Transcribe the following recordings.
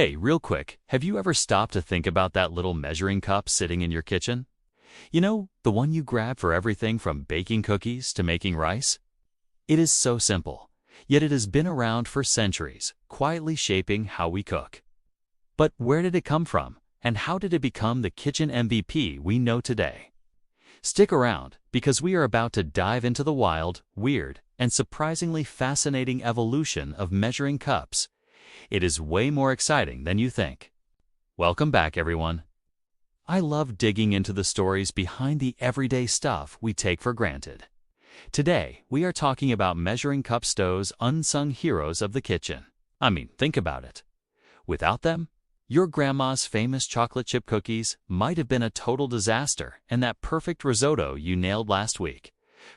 Hey, real quick, have you ever stopped to think about that little measuring cup sitting in your kitchen? You know, the one you grab for everything from baking cookies to making rice? It is so simple, yet it has been around for centuries, quietly shaping how we cook. But where did it come from, and how did it become the kitchen MVP we know today? Stick around, because we are about to dive into the wild, weird, and surprisingly fascinating evolution of measuring cups. It is way more exciting than you think. Welcome back, everyone. I love digging into the stories behind the everyday stuff we take for granted. Today, we are talking about measuring cup stoves, unsung heroes of the kitchen. I mean, think about it. Without them, your grandma's famous chocolate chip cookies might have been a total disaster, and that perfect risotto you nailed last week,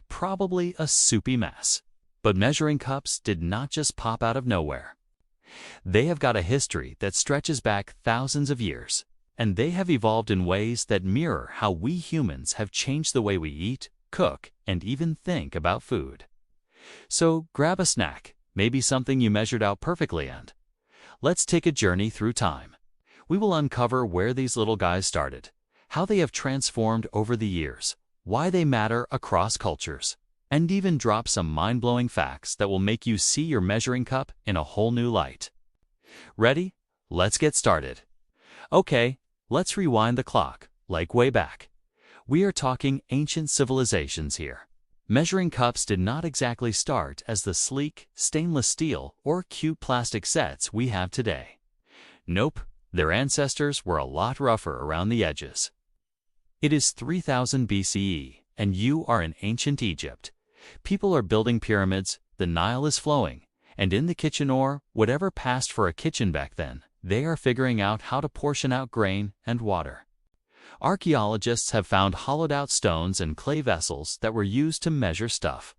probably a soupy mess. But measuring cups did not just pop out of nowhere. They have got a history that stretches back thousands of years, and they have evolved in ways that mirror how we humans have changed the way we eat, cook, and even think about food. So grab a snack, maybe something you measured out perfectly, and let's take a journey through time. We will uncover where these little guys started, how they have transformed over the years, why they matter across cultures, and even drop some mind-blowing facts that will make you see your measuring cup in a whole new light. Ready? Let's get started. Okay, let's rewind the clock, like way back. We are talking ancient civilizations here. Measuring cups did not exactly start as the sleek, stainless steel or cute plastic sets we have today. Nope, their ancestors were a lot rougher around the edges. It is 3000 BCE, and you are in ancient Egypt. People are building pyramids, the Nile is flowing, and in the kitchen, or whatever passed for a kitchen back then, they are figuring out how to portion out grain and water. Archaeologists have found hollowed-out stones and clay vessels that were used to measure stuff.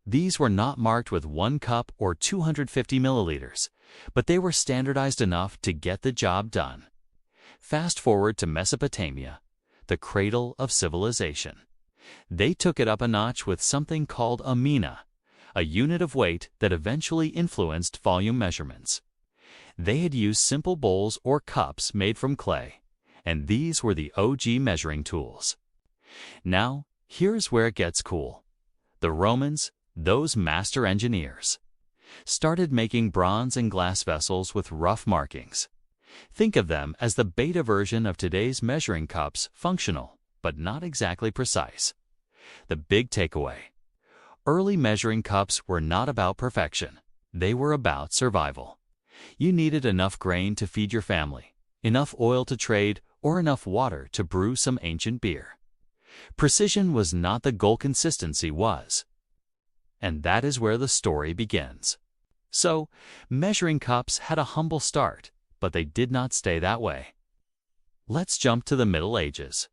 These were not marked with 1 cup or 250 milliliters, but they were standardized enough to get the job done. Fast forward to Mesopotamia, the cradle of civilization. They took it up a notch with something called a mina, a unit of weight that eventually influenced volume measurements. They had used simple bowls or cups made from clay, and these were the OG measuring tools. Now, here's where it gets cool. The Romans, those master engineers, started making bronze and glass vessels with rough markings. Think of them as the beta version of today's measuring cups, functional, but not exactly precise. The big takeaway: early measuring cups were not about perfection. They were about survival. You needed enough grain to feed your family, enough oil to trade, or enough water to brew some ancient beer. Precision was not the goal, consistency was. And that is where the story begins. So, measuring cups had a humble start, but they did not stay that way. Let's jump to the Middle Ages.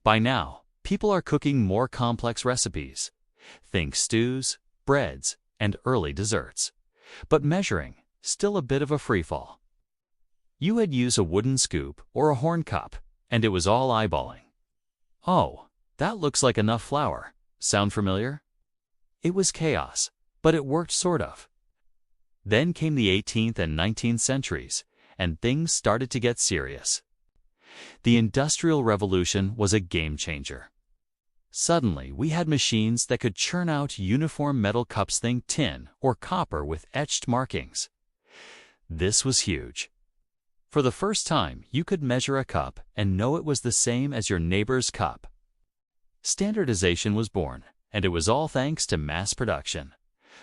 By now, people are cooking more complex recipes. Think stews, breads, and early desserts. But measuring, still a bit of a freefall. You had used a wooden scoop or a horn cup, and it was all eyeballing. Oh, that looks like enough flour. Sound familiar? It was chaos, but it worked sort of. Then came the 18th and 19th centuries, and things started to get serious. The Industrial Revolution was a game changer. Suddenly, we had machines that could churn out uniform metal cups, think tin or copper with etched markings. This was huge. For the first time, you could measure a cup and know it was the same as your neighbor's cup. Standardization was born, and it was all thanks to mass production.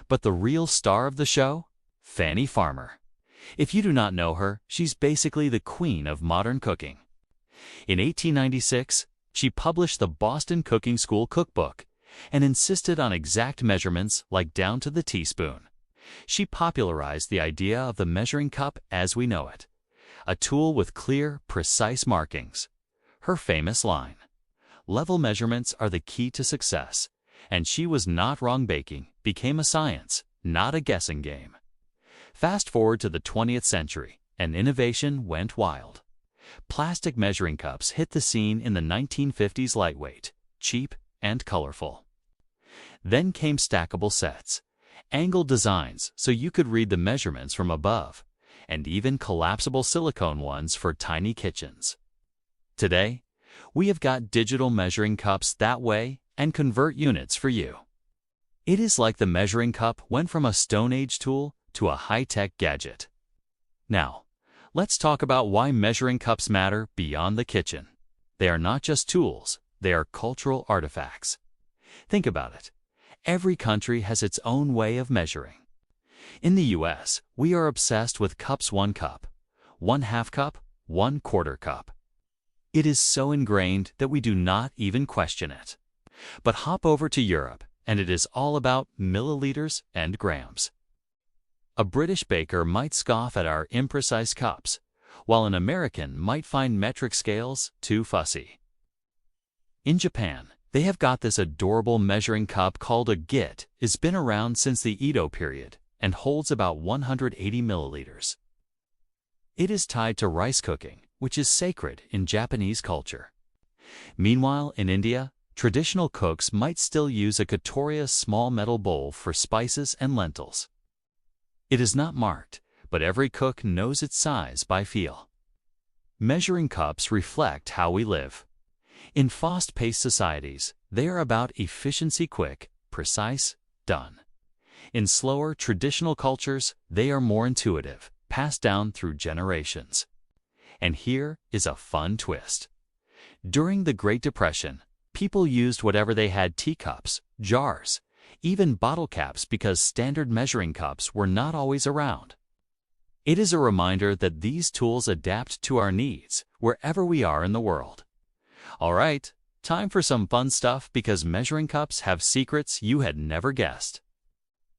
But the real star of the show? Fanny Farmer. If you do not know her, she's basically the queen of modern cooking. In 1896, she published the Boston Cooking School Cookbook and insisted on exact measurements, like down to the teaspoon. She popularized the idea of the measuring cup as we know it, a tool with clear, precise markings. Her famous line, "Level measurements are the key to success," and she was not wrong. Baking became a science, not a guessing game. Fast forward to the 20th century, and innovation went wild. Plastic measuring cups hit the scene in the 1950s, lightweight, cheap, and colorful. Then came stackable sets, angled designs so you could read the measurements from above, and even collapsible silicone ones for tiny kitchens. Today, we have got digital measuring cups that weigh and convert units for you. It is like the measuring cup went from a Stone Age tool to a high-tech gadget. Now, let's talk about why measuring cups matter beyond the kitchen. They are not just tools, they are cultural artifacts. Think about it. Every country has its own way of measuring. In the US, we are obsessed with cups: 1 cup, 1/2 cup, 1/4 cup. It is so ingrained that we do not even question it. But hop over to Europe, and it is all about milliliters and grams. A British baker might scoff at our imprecise cups, while an American might find metric scales too fussy. In Japan, they have got this adorable measuring cup called a git. It's been around since the Edo period and holds about 180 milliliters. It is tied to rice cooking, which is sacred in Japanese culture. Meanwhile, in India, traditional cooks might still use a katoria small metal bowl for spices and lentils. It is not marked, but every cook knows its size by feel. Measuring cups reflect how we live. In fast-paced societies, they are about efficiency: quick, precise, done. In slower, traditional cultures, they are more intuitive, passed down through generations. And here is a fun twist. During the Great Depression, people used whatever they had: teacups, jars, even bottle caps, because standard measuring cups were not always around. It is a reminder that these tools adapt to our needs wherever we are in the world. All right, time for some fun stuff, because measuring cups have secrets you had never guessed.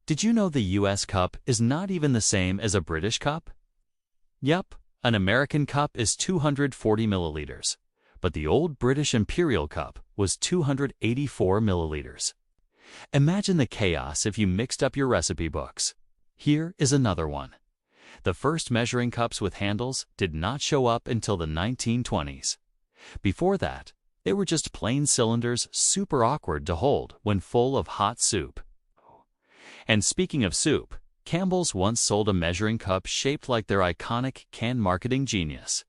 Did you know the US cup is not even the same as a British cup? Yup, an American cup is 240 milliliters, but the old British Imperial cup was 284 milliliters. Imagine the chaos if you mixed up your recipe books. Here is another one. The first measuring cups with handles did not show up until the 1920s. Before that, they were just plain cylinders, super awkward to hold when full of hot soup. And speaking of soup, Campbell's once sold a measuring cup shaped like their iconic canned marketing genius.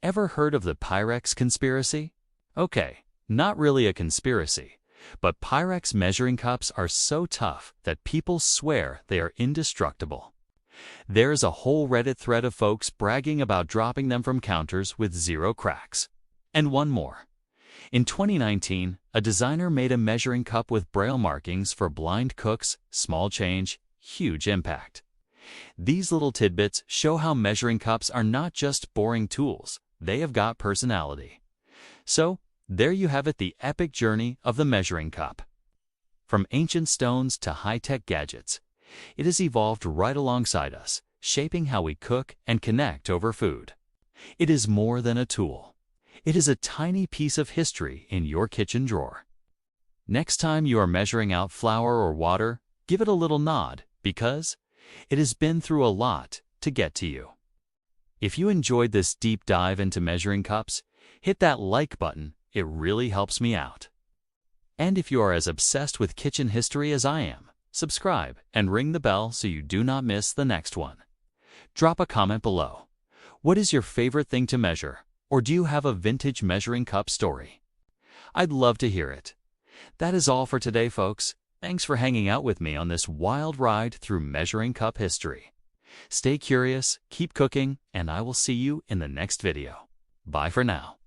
Ever heard of the Pyrex conspiracy? Okay, not really a conspiracy, but Pyrex measuring cups are so tough that people swear they are indestructible. There's a whole Reddit thread of folks bragging about dropping them from counters with 0 cracks. And one more. In 2019, a designer made a measuring cup with braille markings for blind cooks. Small change, huge impact. These little tidbits show how measuring cups are not just boring tools, they have got personality. So, there you have it, the epic journey of the measuring cup. From ancient stones to high-tech gadgets, it has evolved right alongside us, shaping how we cook and connect over food. It is more than a tool. It is a tiny piece of history in your kitchen drawer. Next time you are measuring out flour or water, give it a little nod, because it has been through a lot to get to you. If you enjoyed this deep dive into measuring cups, hit that like button. It really helps me out. And if you are as obsessed with kitchen history as I am, subscribe and ring the bell so you do not miss the next one. Drop a comment below. What is your favorite thing to measure? Or do you have a vintage measuring cup story? I'd love to hear it. That is all for today, folks. Thanks for hanging out with me on this wild ride through measuring cup history. Stay curious, keep cooking, and I will see you in the next video. Bye for now.